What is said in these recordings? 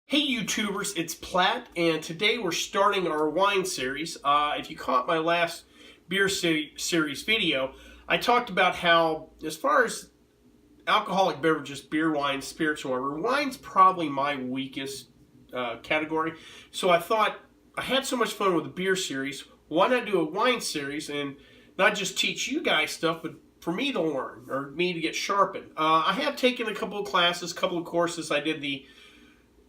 Hey YouTubers, it's Platt, and today we're starting our wine series. If you caught my last beer series video, I talked about how, as far as alcoholic beverages, beer, wine, spirits, whatever, wine's probably my weakest category. So I thought, I had so much fun with the beer series, why not do a wine series and not just teach you guys stuff, but for me to learn, or me to get sharpened. I have taken a couple of classes, a couple of courses. I did the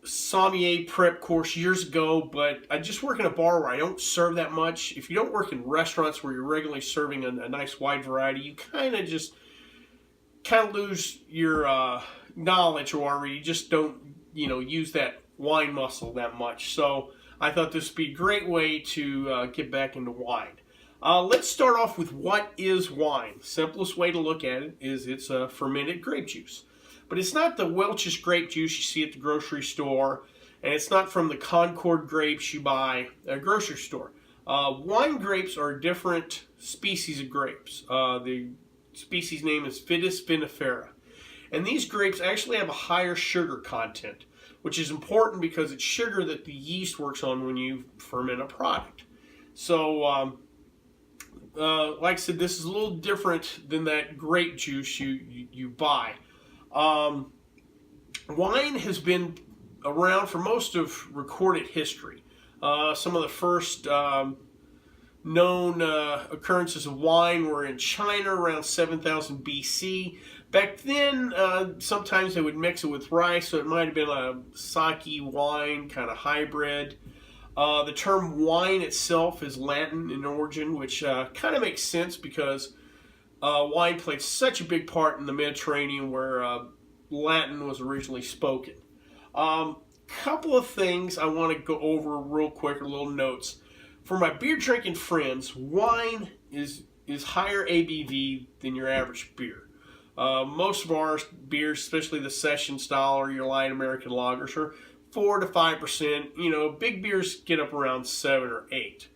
sommelier prep course years ago, but I just work in a bar where I don't serve that much. If you don't work in restaurants where you're regularly serving a nice wide variety, you kind of lose your knowledge, or you just don't use that wine muscle that much. So I thought this would be a great way to get back into wine. Let's start off with what is wine. The simplest way to look at it is it's a fermented grape juice. But it's not the Welch's grape juice you see at the grocery store, and it's not from the Concord grapes you buy at a grocery store. Wine grapes are a different species of grapes. The species name is Vitis vinifera. And these grapes actually have a higher sugar content, which is important because it's sugar that the yeast works on when you ferment a product. So, like I said, this is a little different than that grape juice you buy. Wine has been around for most of recorded history. Some of the first known occurrences of wine were in China around 7000 BC. Back then, sometimes they would mix it with rice, so it might have been a sake wine kind of hybrid. The term wine itself is Latin in origin, which kind of makes sense because wine played such a big part in the Mediterranean where Latin was originally spoken. Couple of things I want to go over real quick, or little notes. For my beer drinking friends, wine is higher ABV than your average beer. Most of our beers, especially the session style or your light American lagers, are 4 to 5%. Big beers get up around 7 or 8.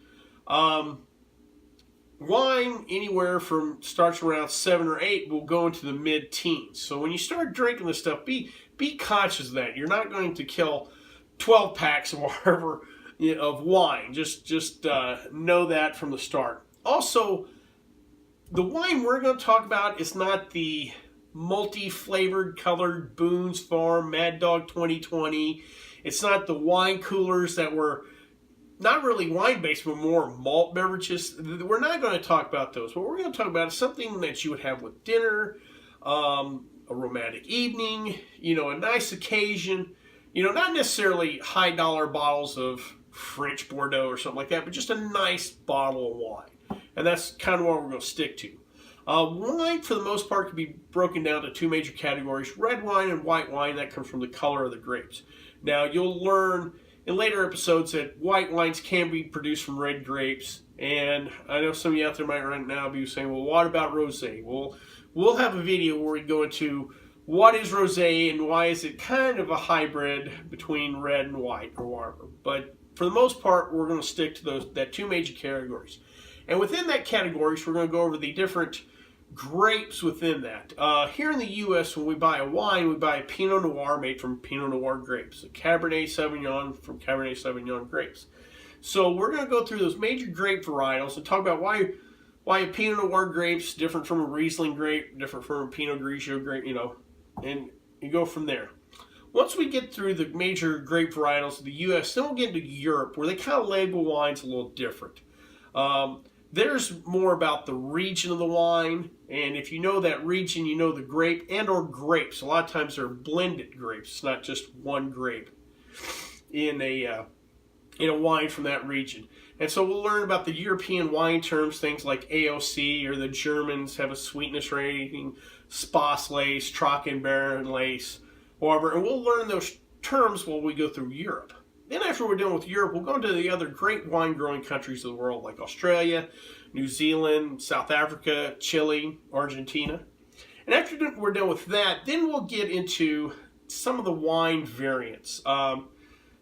Wine, anywhere from starts around 7 or 8, will go into the mid-teens. So when you start drinking this stuff, be conscious of that. You're not going to kill 12 packs of whatever of wine. Just know that from the start. Also, the wine we're going to talk about is not the multi-flavored colored Boone's Farm Mad Dog 2020. It's not the wine coolers that were not really wine-based, but more malt beverages. We're not going to talk about those. What we're going to talk about is something that you would have with dinner, a romantic evening, a nice occasion. Not necessarily high-dollar bottles of French Bordeaux or something like that, but just a nice bottle of wine. And that's kind of what we're going to stick to. Wine, for the most part, can be broken down to two major categories: red wine and white wine. That comes from the color of the grapes. Now, you'll learn in later episodes that white wines can be produced from red grapes, and I know some of you out there might right now be saying, well, what about rosé? Well, we'll have a video where we go into what is rosé and why is it kind of a hybrid between red and white or whatever. But for the most part, we're going to stick to that two major categories. And within that categories, we're going to go over the different grapes within that. Here in the U.S., when we buy a wine, we buy a Pinot Noir made from Pinot Noir grapes, a Cabernet Sauvignon from Cabernet Sauvignon grapes. So we're going to go through those major grape varietals and talk about why a Pinot Noir grape's different from a Riesling grape, different from a Pinot Grigio grape, and you go from there. Once we get through the major grape varietals of the U.S., then we'll get into Europe, where they kind of label wines a little different. There's more about the region of the wine, and if you know that region, you know the grape and or grapes. A lot of times they're blended grapes. It's not just one grape in a wine from that region. And so we'll learn about the European wine terms, things like AOC, or the Germans have a sweetness rating, Spätlese, Trockenbeerenlese, whatever. And we'll learn those terms while we go through Europe. Then after we're done with Europe, we'll go into the other great wine-growing countries of the world, like Australia, New Zealand, South Africa, Chile, Argentina. And after we're done with that, then we'll get into some of the wine variants. Like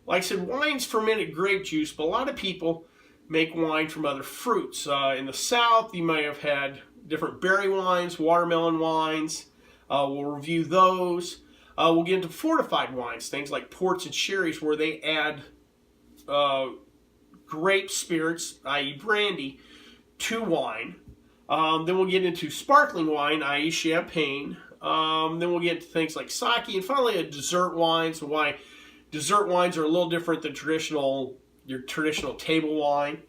I said, wine's fermented grape juice, but a lot of people make wine from other fruits. In the South, you might have had different berry wines, watermelon wines. We'll review those. We'll get into fortified wines, things like ports and sherries, where they add grape spirits, i.e. brandy, to wine. Then we'll get into sparkling wine, i.e. champagne. Then we'll get into things like sake, and finally a dessert wine, so why dessert wines are a little different than your traditional table wine.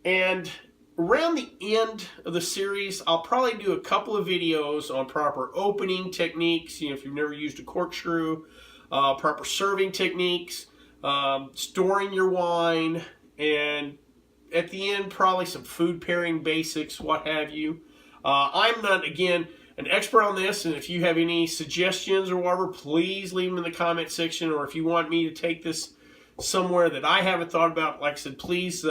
And around the end of the series, I'll probably do a couple of videos on proper opening techniques, if you've never used a corkscrew, proper serving techniques, storing your wine, and at the end, probably some food pairing basics, what have you. I'm not, again, an expert on this, and if you have any suggestions or whatever, please leave them in the comment section, or if you want me to take this somewhere that I haven't thought about, like I said, please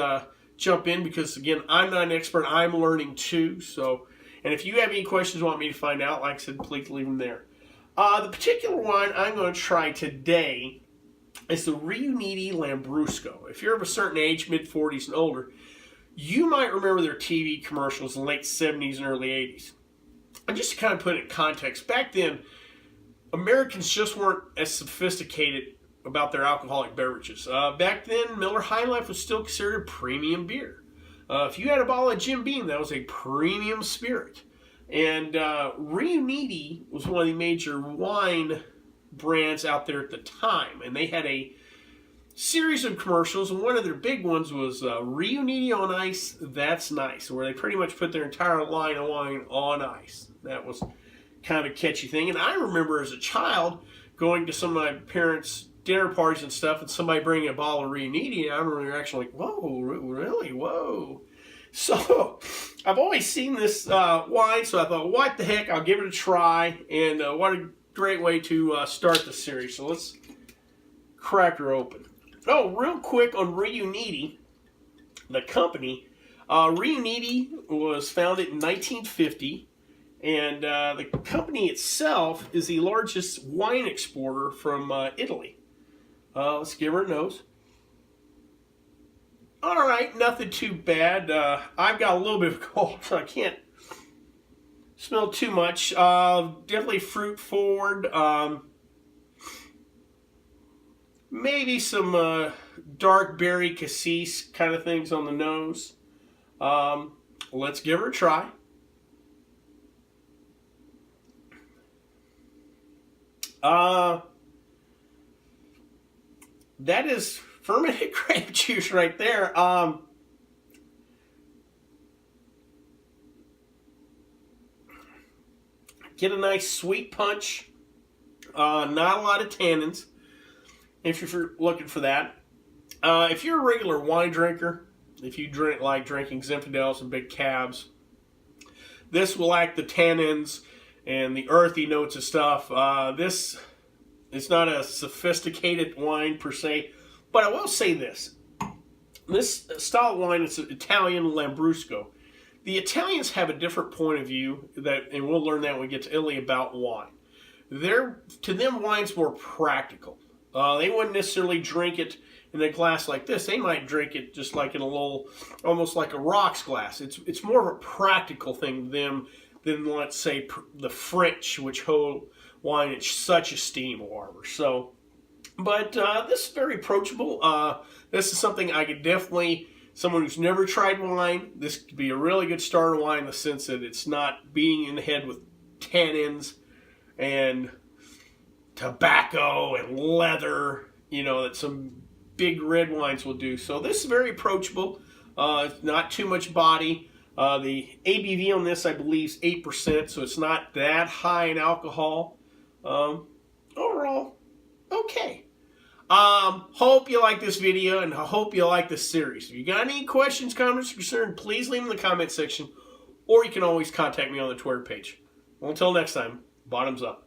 jump in, because again, I'm not an expert, I'm learning too. So, and if you have any questions you want me to find out, like I said, please leave them there. The particular wine I'm going to try today is the Riunite Lambrusco. If you're of a certain age, mid-40s and older, you might remember their TV commercials in the late 70s and early 80s. And just to kind of put it in context, back then, Americans just weren't as sophisticated about their alcoholic beverages. Back then, Miller High Life was still considered a premium beer. If you had a bottle of Jim Beam, that was a premium spirit. And Riunite was one of the major wine brands out there at the time. And they had a series of commercials, and one of their big ones was Riunite on Ice, That's Nice, where they pretty much put their entire line of wine on ice. That was kind of a catchy thing. And I remember as a child going to some of my parents' dinner parties and stuff, and somebody bringing a bottle of Riunite, and I remember actually like, whoa, really? Whoa. So I've always seen this wine, so I thought, what the heck, I'll give it a try, and what a great way to start the series. So let's crack her open. Oh, real quick on Riunite, the company. Riunite was founded in 1950, and the company itself is the largest wine exporter from Italy. Let's give her a nose. All right, nothing too bad. I've got a little bit of a cold, so I can't smell too much. Definitely fruit forward. Maybe some dark berry cassis kind of things on the nose. Let's give her a try. That is fermented grape juice right there. Get a nice sweet punch. Not a lot of tannins, if you're looking for that. If you're a regular wine drinker, if you like drinking Zinfandels and big cabs, this will lack the tannins and the earthy notes and stuff. This is not a sophisticated wine per se, but I will say this. This style of wine is an Italian Lambrusco. The Italians have a different point of view, and we'll learn that when we get to Italy, about wine. To them, wine's more practical. They wouldn't necessarily drink it in a glass like this. They might drink it just like in a little, almost like a rocks glass. It's more of a practical thing to them than, let's say, the French, which hold wine in such esteem or whatever. So, but this is very approachable. This is something I could definitely, someone who's never tried wine, this could be a really good starter wine in the sense that it's not beating in the head with tannins and tobacco and leather, that some big red wines will do. So this is very approachable. Not too much body. The ABV on this, I believe, is 8%, so it's not that high in alcohol. Overall, okay. Hope you like this video, and I hope you like this series. If you got any questions, comments, or concerns, please leave them in the comment section, or you can always contact me on the Twitter page. Well, until next time, bottoms up.